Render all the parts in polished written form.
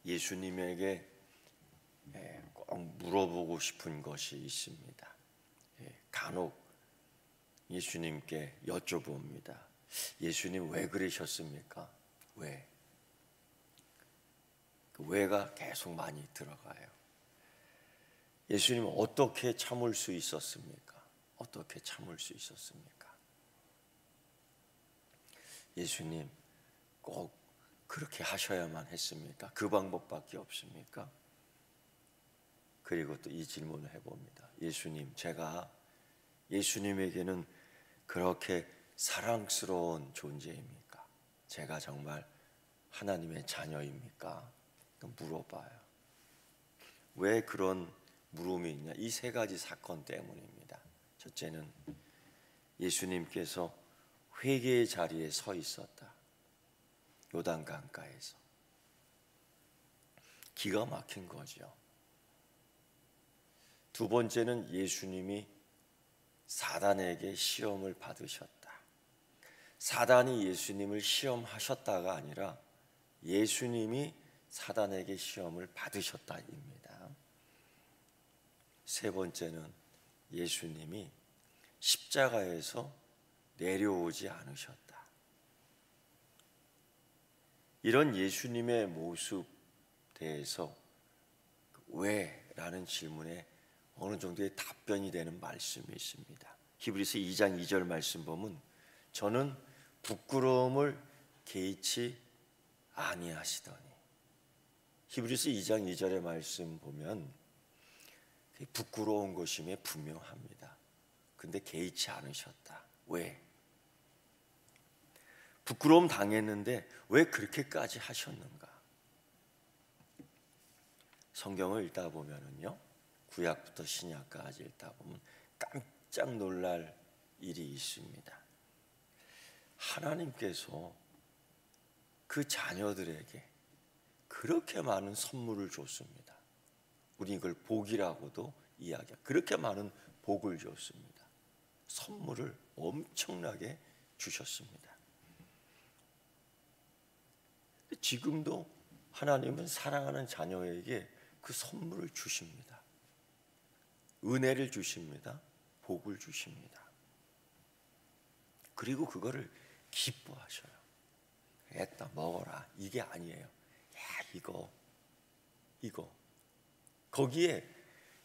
예수님에게 꼭 물어보고 싶은 것이 있습니다. 간혹 예수님께 여쭤봅니다. 예수님 왜 그러셨습니까? 왜? 그 왜가 계속 많이 들어가요. 예수님 어떻게 참을 수 있었습니까? 어떻게 참을 수 있었습니까? 예수님 꼭 그렇게 하셔야만 했습니까? 그 방법밖에 없습니까? 그리고 또 이 질문을 해봅니다. 예수님, 제가 예수님에게는 그렇게 사랑스러운 존재입니까? 제가 정말 하나님의 자녀입니까? 물어봐요. 왜 그런 물음이 있냐? 이 세 가지 사건 때문입니다. 첫째는 예수님께서 회개의 자리에 서 있었다. 요단 강가에서. 기가 막힌 거죠. 두 번째는 예수님이 사단에게 시험을 받으셨다. 사단이 예수님을 시험하셨다가 아니라 예수님이 사단에게 시험을 받으셨다입니다. 세 번째는 예수님이 십자가에서 내려오지 않으셨다. 이런 예수님의 모습 대해서 왜? 라는 질문에 어느 정도의 답변이 되는 말씀이 있습니다. 히브리서 2장 2절 말씀 보면 저는 부끄러움을 개의치 아니하시더니, 히브리서 2장 2절의 말씀 보면 부끄러운 것임에 분명합니다. 근데 개의치 않으셨다. 왜? 부끄러움 당했는데 왜 그렇게까지 하셨는가? 성경을 읽다 보면은요, 구약부터 신약까지 읽다 보면 깜짝 놀랄 일이 있습니다. 하나님께서 그 자녀들에게 그렇게 많은 선물을 줬습니다. 우리 이걸 복이라고도 이야기해요. 그렇게 많은 복을 줬습니다. 선물을 엄청나게 주셨습니다. 지금도 하나님은 사랑하는 자녀에게 그 선물을 주십니다. 은혜를 주십니다. 복을 주십니다. 그리고 그거를 기뻐하셔요. 했다 먹어라. 이게 아니에요. 야, 이거 거기에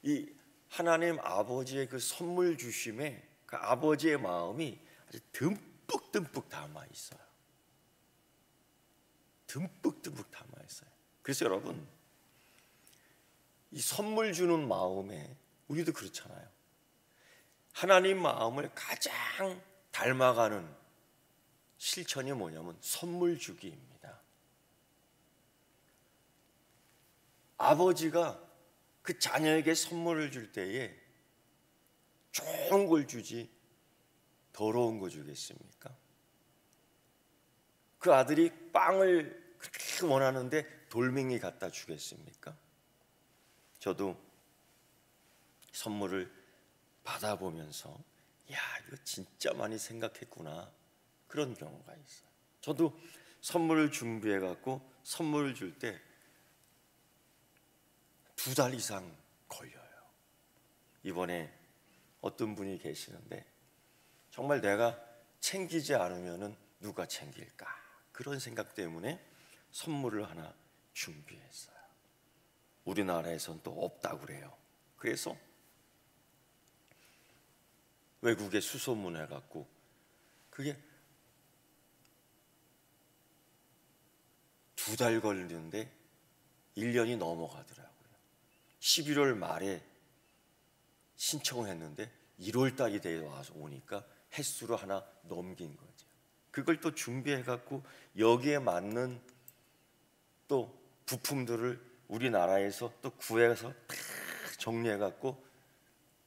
이 하나님 아버지의 그 선물 주심에 그 아버지의 마음이 아주 듬뿍 담아 있어요. 듬뿍 담아 있어요. 그래서 여러분, 이 선물 주는 마음에 우리도 그렇잖아요. 하나님 마음을 가장 닮아가는 실천이 뭐냐면 선물 주기입니다. 아버지가 그 자녀에게 선물을 줄 때에 좋은 걸 주지 더러운 거 주겠습니까? 그 아들이 빵을 그렇게 원하는데 돌멩이 갖다 주겠습니까? 저도 선물을 받아보면서 야, 이거 진짜 많이 생각했구나, 그런 경우가 있어요. 저도 선물을 준비해 갖고 선물을 줄 때 2달 이상 걸려요. 이번에 어떤 분이 계시는데 정말 내가 챙기지 않으면 누가 챙길까, 그런 생각 때문에 선물을 하나 준비했어요. 우리나라에선 또 없다고 그래요. 그래서 외국에 수소문해 갖고 그게 2달 걸리는데 1년이 넘어가더라고요. 11월 말에 신청을 했는데 1월 달이 되어 와서 오니까 횟수로 하나 넘긴 거죠. 그걸 또 준비해 갖고 여기에 맞는 또 부품들을 우리나라에서 또 구해서 다 정리해 갖고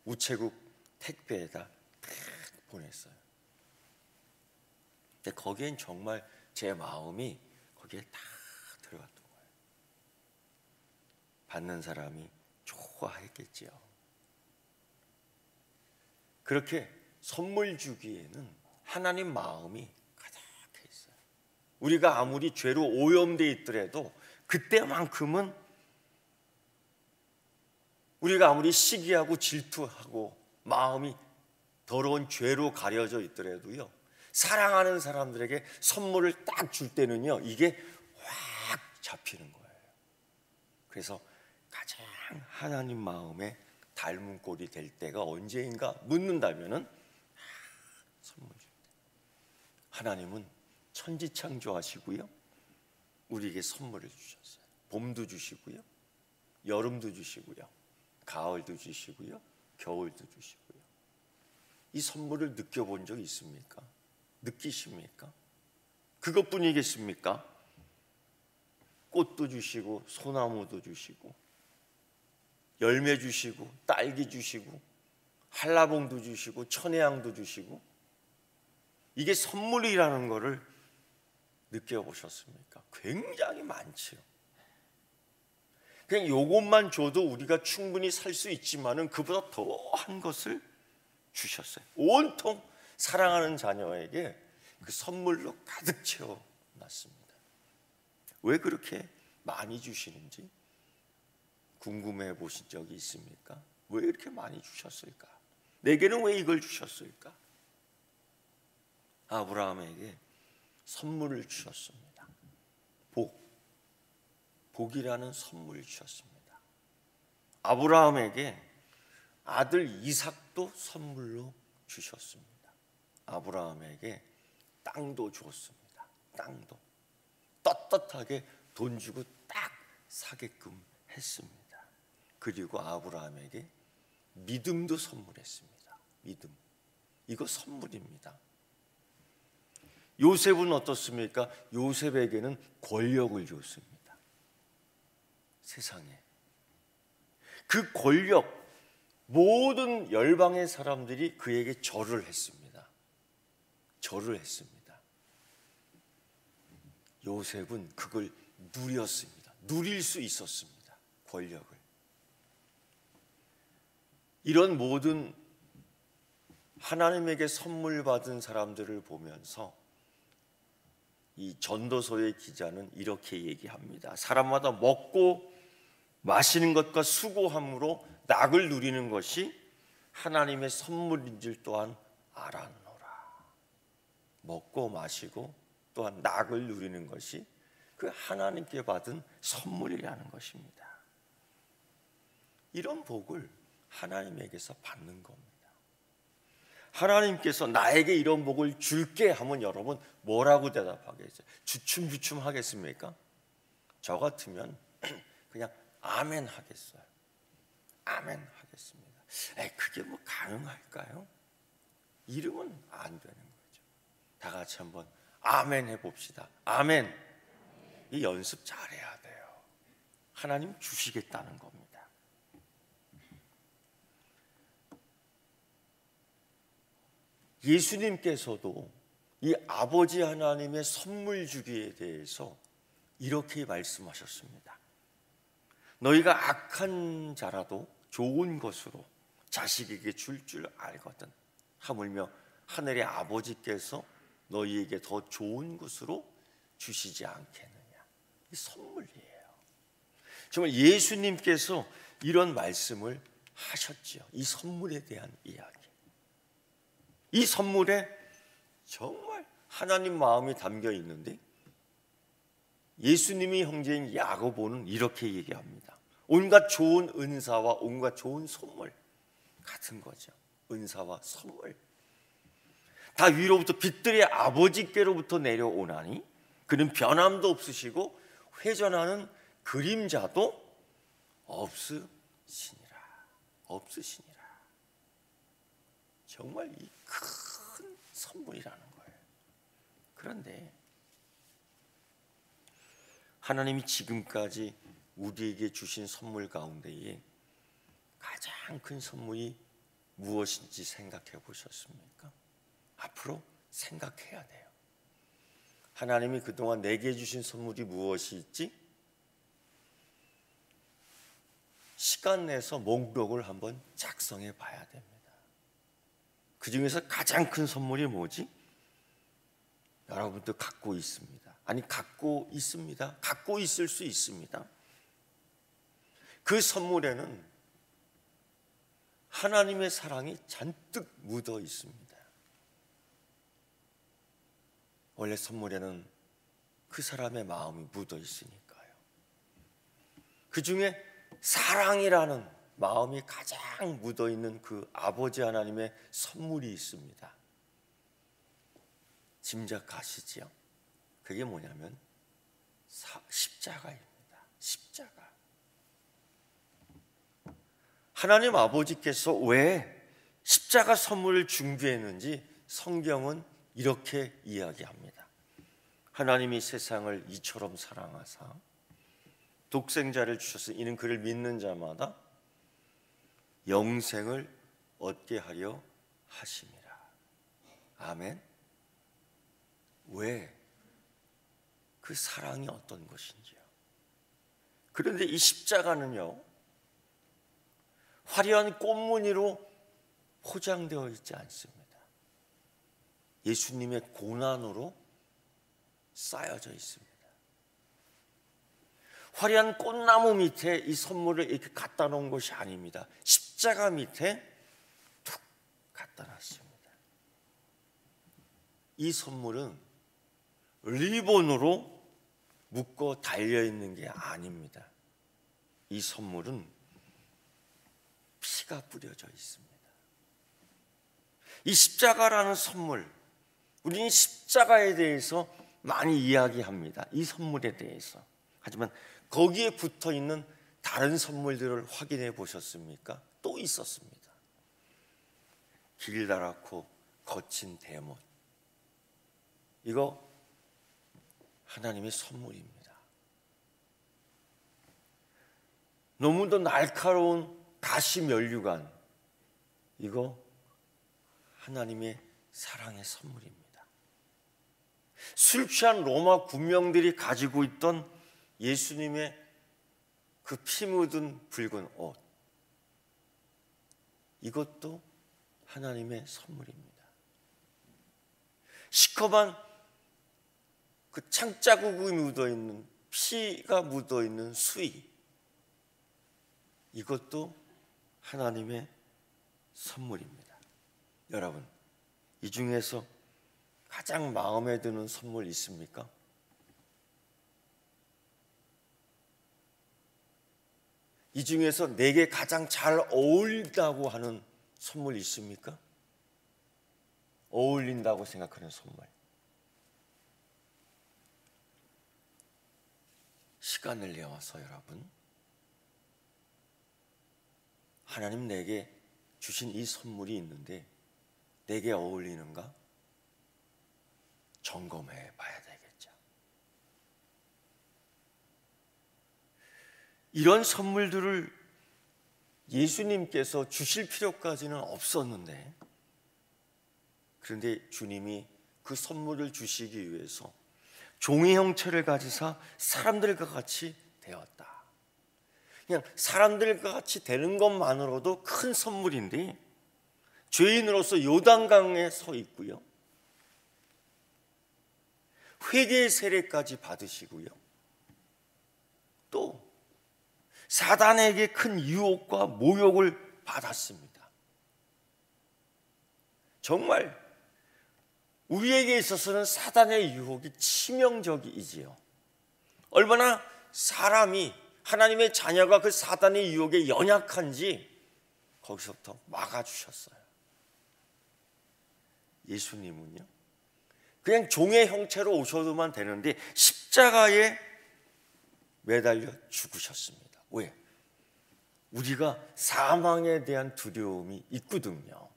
우체국 택배에다 다 보냈어요. 근데 거기엔 정말 제 마음이 거기에 다 들어갔던 거예요. 받는 사람이 좋아했겠지요. 그렇게 선물 주기에는 하나님 마음이 가득해 있어요. 우리가 아무리 죄로 오염되어 있더라도 그때만큼은 우리가 아무리 시기하고 질투하고 마음이 더러운 죄로 가려져 있더라도요, 사랑하는 사람들에게 선물을 딱 줄 때는요, 이게 확 잡히는 거예요. 그래서 가장 하나님 마음에 닮은 꼴이 될 때가 언제인가 묻는다면은 선물 줄 때. 하나님은 천지창조하시고요, 우리에게 선물을 주셨어요. 봄도 주시고요, 여름도 주시고요, 가을도 주시고요, 겨울도 주시고요. 이 선물을 느껴본 적 있습니까? 느끼십니까? 그것뿐이겠습니까? 꽃도 주시고 소나무도 주시고 열매 주시고 딸기 주시고 한라봉도 주시고 천혜향도 주시고, 이게 선물이라는 것을 느껴보셨습니까? 굉장히 많지요. 그냥 요것만 줘도 우리가 충분히 살 수 있지만은 그보다 더한 것을 주셨어요. 온통 사랑하는 자녀에게 그 선물로 가득 채워놨습니다. 왜 그렇게 많이 주시는지 궁금해 보신 적이 있습니까? 왜 이렇게 많이 주셨을까? 내게는 왜 이걸 주셨을까? 아브라함에게 선물을 주셨습니다. 복이라는 선물을 주셨습니다. 아브라함에게 아들 이삭도 선물로 주셨습니다. 아브라함에게 땅도 주었습니다. 땅도 떳떳하게 돈 주고 딱 사게끔 했습니다. 그리고 아브라함에게 믿음도 선물했습니다. 믿음, 이거 선물입니다. 요셉은 어떻습니까? 요셉에게는 권력을 줬습니다. 세상에 그 권력, 모든 열방의 사람들이 그에게 절을 했습니다. 절을 했습니다. 요셉은 그걸 누렸습니다. 누릴 수 있었습니다. 권력을. 이런 모든 하나님에게 선물 받은 사람들을 보면서 이 전도서의 기자는 이렇게 얘기합니다. 사람마다 먹고 마시는 것과 수고함으로 낙을 누리는 것이 하나님의 선물인 줄 또한 알았노라. 먹고 마시고 또한 낙을 누리는 것이 그 하나님께 받은 선물이라는 것입니다. 이런 복을 하나님에게서 받는 겁니다. 하나님께서 나에게 이런 복을 줄게 하면 여러분 뭐라고 대답하겠어요? 주춤주춤 하겠습니까? 저 같으면 그냥 아멘 하겠어요. 아멘 하겠습니다. 그게 뭐 가능할까요? 이러면 안 되는 거죠. 다 같이 한번 아멘 해봅시다. 아멘. 이 연습 잘해야 돼요. 하나님 주시겠다는 겁니다. 예수님께서도 이 아버지 하나님의 선물 주기에 대해서 이렇게 말씀하셨습니다. 너희가 악한 자라도 좋은 것으로 자식에게 줄 알거든. 하물며 하늘의 아버지께서 너희에게 더 좋은 것으로 주시지 않겠느냐. 이 선물이에요. 정말 예수님께서 이런 말씀을 하셨지요. 이 선물에 대한 이야기. 이 선물에 정말 하나님 마음이 담겨 있는데 예수님이 형제인 야고보는 이렇게 얘기합니다. 온갖 좋은 은사와 온갖 좋은 선물 같은 거죠. 은사와 선물 다 위로부터 빛들의 아버지께로부터 내려오나니 그는 변함도 없으시고 회전하는 그림자도 없으시니라. 정말 이 큰 선물이라는 거예요. 그런데 하나님이 지금까지 우리에게 주신 선물 가운데에 가장 큰 선물이 무엇인지 생각해 보셨습니까? 앞으로 생각해야 돼요. 하나님이 그동안 내게 주신 선물이 무엇이 있지? 시간 내서 목록을 한번 작성해 봐야 됩니다. 그 중에서 가장 큰 선물이 뭐지? 여러분도 갖고 있습니다. 아니, 갖고 있습니다. 갖고 있을 수 있습니다. 그 선물에는 하나님의 사랑이 잔뜩 묻어 있습니다. 원래 선물에는 그 사람의 마음이 묻어 있으니까요. 그 중에 사랑이라는 마음이 가장 묻어 있는 그 아버지 하나님의 선물이 있습니다. 짐작하시지요? 그게 뭐냐면 십자가입니다. 십자가. 하나님 아버지께서 왜 십자가 선물을 준비했는지 성경은 이렇게 이야기합니다. 하나님이 세상을 이처럼 사랑하사 독생자를 주셔서 이는 그를 믿는 자마다 영생을 얻게 하려 하심이라. 아멘. 왜? 그 사랑이 어떤 것인지요. 그런데 이 십자가는요, 화려한 꽃무늬로 포장되어 있지 않습니다. 예수님의 고난으로 쌓여져 있습니다. 화려한 꽃나무 밑에 이 선물을 이렇게 갖다 놓은 것이 아닙니다. 십자가 밑에 툭 갖다 놨습니다. 이 선물은 리본으로 묶어 달려있는 게 아닙니다. 이 선물은 피가 뿌려져 있습니다. 이 십자가라는 선물, 우리는 십자가에 대해서 많이 이야기합니다. 이 선물에 대해서. 하지만 거기에 붙어있는 다른 선물들을 확인해 보셨습니까? 또 있었습니다. 길다랗고 거친 대못. 이거 하나님의 선물입니다. 너무도 날카로운 가시 면류관. 이거 하나님의 사랑의 선물입니다. 술 취한 로마 군병들이 가지고 있던 예수님의 그 피 묻은 붉은 옷. 이것도 하나님의 선물입니다. 시커먼 그 창자국이 묻어있는, 피가 묻어있는 수의. 이것도 하나님의 선물입니다. 여러분, 이 중에서 가장 마음에 드는 선물 있습니까? 이 중에서 내게 가장 잘 어울린다고 하는 선물 있습니까? 어울린다고 생각하는 선물. 시간을 내어서 여러분, 하나님 내게 주신 이 선물이 있는데 내게 어울리는가? 점검해 봐야 되겠죠. 이런 선물들을 예수님께서 주실 필요까지는 없었는데, 그런데 주님이 그 선물을 주시기 위해서 종의 형체를 가지사 사람들과 같이 되었다. 그냥 사람들과 같이 되는 것만으로도 큰 선물인데, 죄인으로서 요단강에 서 있고요, 회개의 세례까지 받으시고요, 또 사단에게 큰 유혹과 모욕을 받았습니다. 정말 우리에게 있어서는 사단의 유혹이 치명적이지요. 얼마나 사람이, 하나님의 자녀가 그 사단의 유혹에 연약한지 거기서부터 막아주셨어요. 예수님은요, 그냥 종의 형체로 오셔도만 되는데 십자가에 매달려 죽으셨습니다. 왜? 우리가 사망에 대한 두려움이 있거든요.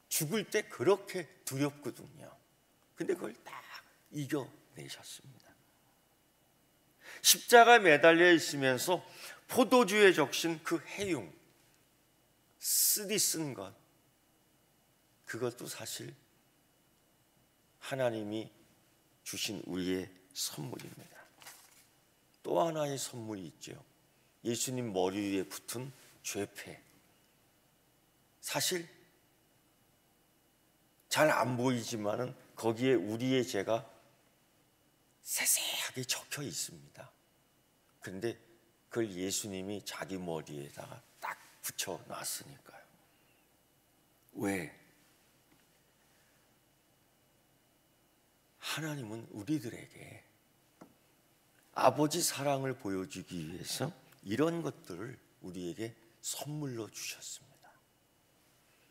죽을 때 그렇게 두렵거든요. 근데 그걸 딱 이겨내셨습니다. 십자가에 매달려 있으면서 포도주에 적신 그 해융, 쓰디 쓴 것, 그것도 사실 하나님이 주신 우리의 선물입니다. 또 하나의 선물이 있죠. 예수님 머리 위에 붙은 죄패. 사실 잘 안 보이지만은 거기에 우리의 죄가 세세하게 적혀 있습니다. 그런데 그걸 예수님이 자기 머리에다가 딱 붙여 놨으니까요. 왜? 하나님은 우리들에게 아버지 사랑을 보여주기 위해서 이런 것들을 우리에게 선물로 주셨습니다.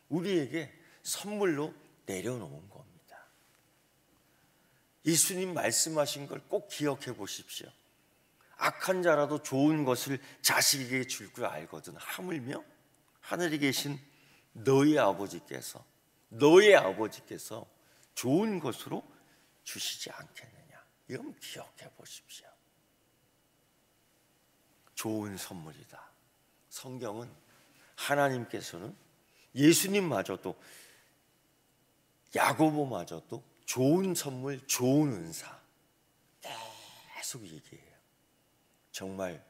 우리에게 선물로 내려놓은 겁니다. 예수님 말씀하신 걸 꼭 기억해 보십시오. 악한 자라도 좋은 것을 자식에게 줄 줄 알거든 하물며 하늘에 계신 너의 아버지께서 좋은 것으로 주시지 않겠느냐. 이건 기억해 보십시오. 좋은 선물이다. 성경은 하나님께서는 예수님마저도 야고보마저도 좋은 선물, 좋은 은사 계속 얘기해요. 정말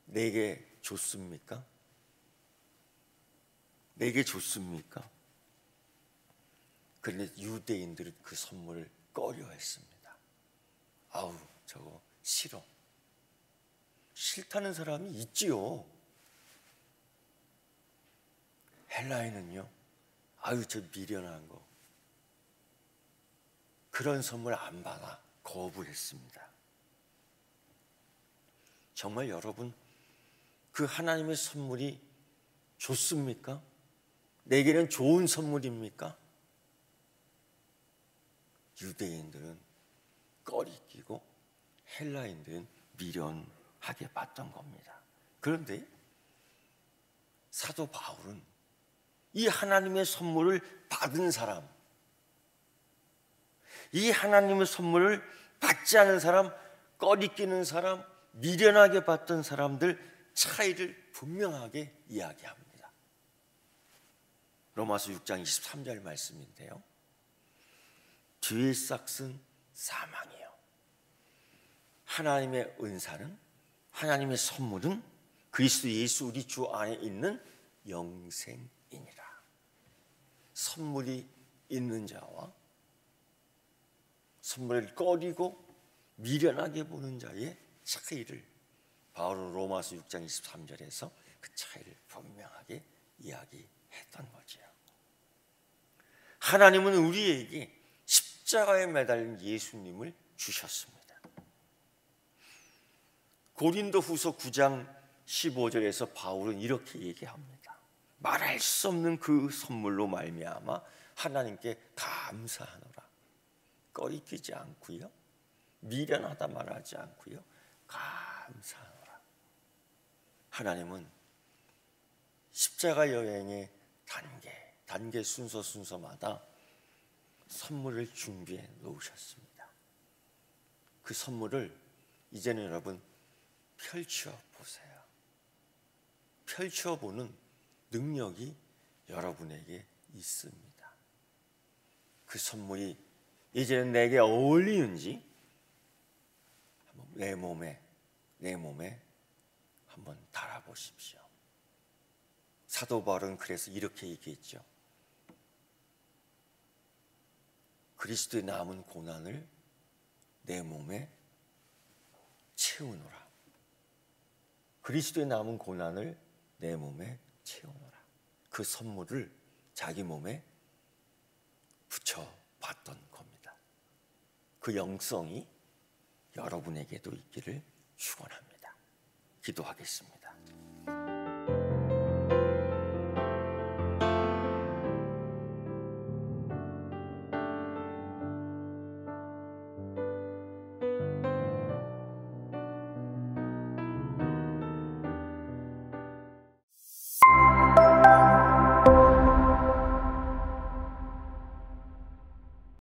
내게 좋습니까? 내게 좋습니까? 그런데 유대인들은 그 선물을 꺼려했습니다. 아우, 저거 싫어. 싫다는 사람이 있지요. 헬라인은요, 아유, 저 미련한 거. 그런 선물 안 받아. 거부했습니다. 정말 여러분, 그 하나님의 선물이 좋습니까? 내게는 좋은 선물입니까? 유대인들은 꺼리끼고 헬라인들은 미련하게 봤던 겁니다. 그런데 사도 바울은 이 하나님의 선물을 받은 사람, 이 하나님의 선물을 받지 않은 사람, 꺼리끼는 사람, 미련하게 봤던 사람들 차이를 분명하게 이야기합니다. 로마서 6장 23절 말씀인데요. 뒤의 싹은 사망이요, 하나님의 은사는, 하나님의 선물은 그리스도 예수 우리 주 안에 있는 영생이니라. 선물이 있는 자와 선물을 꺼리고 미련하게 보는 자의 차이를 바울은 로마서 6장 23절에서 그 차이를 분명하게 이야기했던 거죠. 하나님은 우리에게 십자가에 매달린 예수님을 주셨습니다. 고린도후서 9장 15절에서 바울은 이렇게 얘기합니다. 말할 수 없는 그 선물로 말미암아 하나님께 감사하노라. 꺼리끼지 않고요, 미련하다 말하지 않고요, 감사하노라. 하나님은 십자가 여행의 단계 순서마다 선물을 준비해 놓으셨습니다. 그 선물을 이제는 여러분 펼쳐 보세요. 펼쳐보는 능력이 여러분에게 있습니다. 그 선물이 이제는 내게 어울리는지 내 몸에 한번 달아보십시오. 사도 바울은 그래서 이렇게 얘기했죠. 그리스도의 남은 고난을 내 몸에 채우노라. 그리스도의 남은 고난을 내 몸에 채우노라. 그 선물을 자기 몸에 붙여봤던 겁니다. 그 영성이 여러분에게도 있기를 축원합니다. 기도하겠습니다.